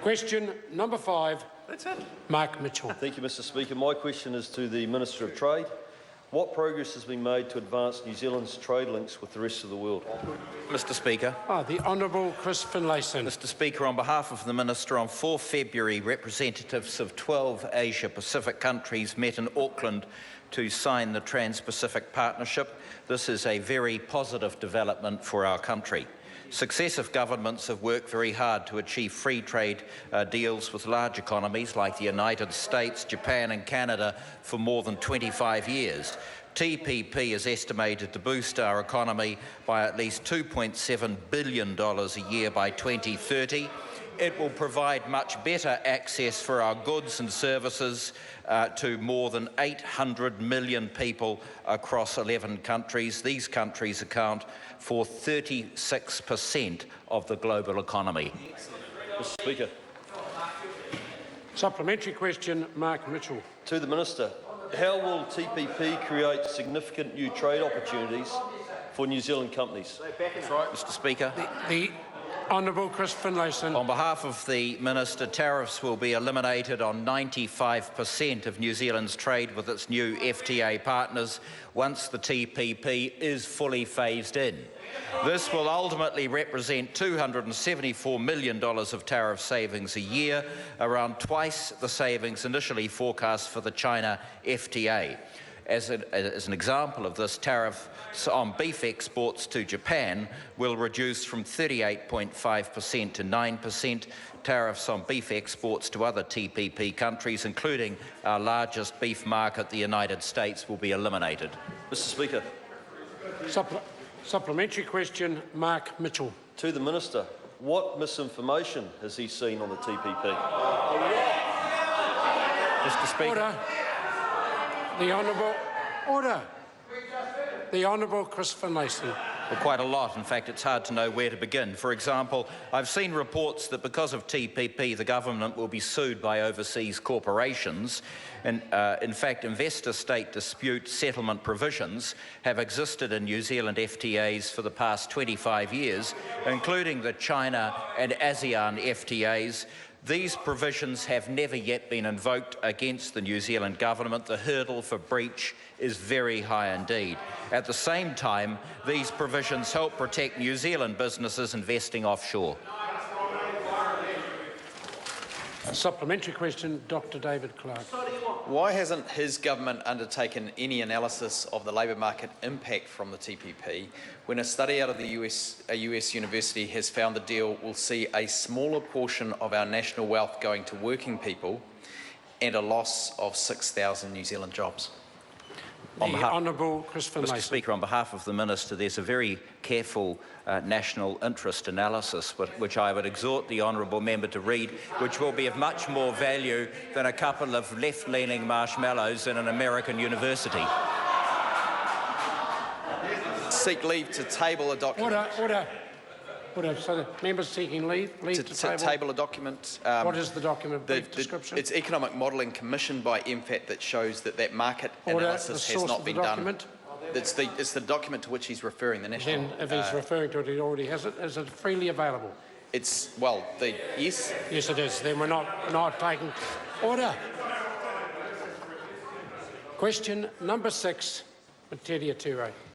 Question number 5. That's it. Mark Mitchell. Thank you, Mr Speaker. My question is to the Minister of Trade. What progress has been made to advance New Zealand's trade links with the rest of the world? Mr Speaker. The Honourable Chris Finlayson. Mr Speaker, on behalf of the Minister, on 4 February, representatives of 12 Asia-Pacific countries met in Auckland to sign the Trans-Pacific Partnership. This is a very positive development for our country. Successive governments have worked very hard to achieve free trade deals with large economies like the United States, Japan and Canada for more than 25 years. TPP is estimated to boost our economy by at least $2.7 billion a year by 2030. It will provide much better access for our goods and services to more than 800 million people across 11 countries. These countries account for 36% of the global economy. Mr Speaker. Supplementary question, Mark Mitchell. To the Minister, how will TPP create significant new trade opportunities for New Zealand companies? That's right, Mr Speaker. The Honourable Chris Finlayson. On behalf of the Minister, tariffs will be eliminated on 95% of New Zealand's trade with its new FTA partners once the TPP is fully phased in. This will ultimately represent $274 million of tariff savings a year, around twice the savings initially forecast for the China FTA. As an example of this, tariffs on beef exports to Japan will reduce from 38.5% to 9%. Tariffs on beef exports to other TPP countries, including our largest beef market, the United States, will be eliminated. Mr Speaker. Supplementary question, Mark Mitchell. To the Minister, what misinformation has he seen on the TPP? Mr Speaker. Order. The Honourable Chris Finlayson. Well, quite a lot. In fact, it's hard to know where to begin. For example, I've seen reports that because of TPP, the government will be sued by overseas corporations. And in fact, investor-state dispute settlement provisions have existed in New Zealand FTAs for the past 25 years, including the China and ASEAN FTAs. These provisions have never yet been invoked against the New Zealand government. The hurdle for breach is very high indeed. At the same time, these provisions help protect New Zealand businesses investing offshore. A supplementary question, Dr. David Clark. Why hasn't his government undertaken any analysis of the labour market impact from the TPP when a study out of a US university has found the deal will see a smaller portion of our national wealth going to working people and a loss of 6,000 New Zealand jobs? The Honourable Chris Finlayson. Mr Speaker, on behalf of the Minister, there's a very careful national interest analysis which I would exhort the honourable member to read, which will be of much more value than a couple of left-leaning marshmallows in an American university. Seek leave to table a document. Order. So the member's seeking leave to table a document. What is the document? Brief description? It's economic modelling commissioned by MFAT that shows that market analysis has not been done. It's the document to which he's referring. The national. Then, if he's referring to it, he already has it. Is it freely available? Yes. Yes, it is. Then we're not taking. Order. Question number 6, Materia Ture.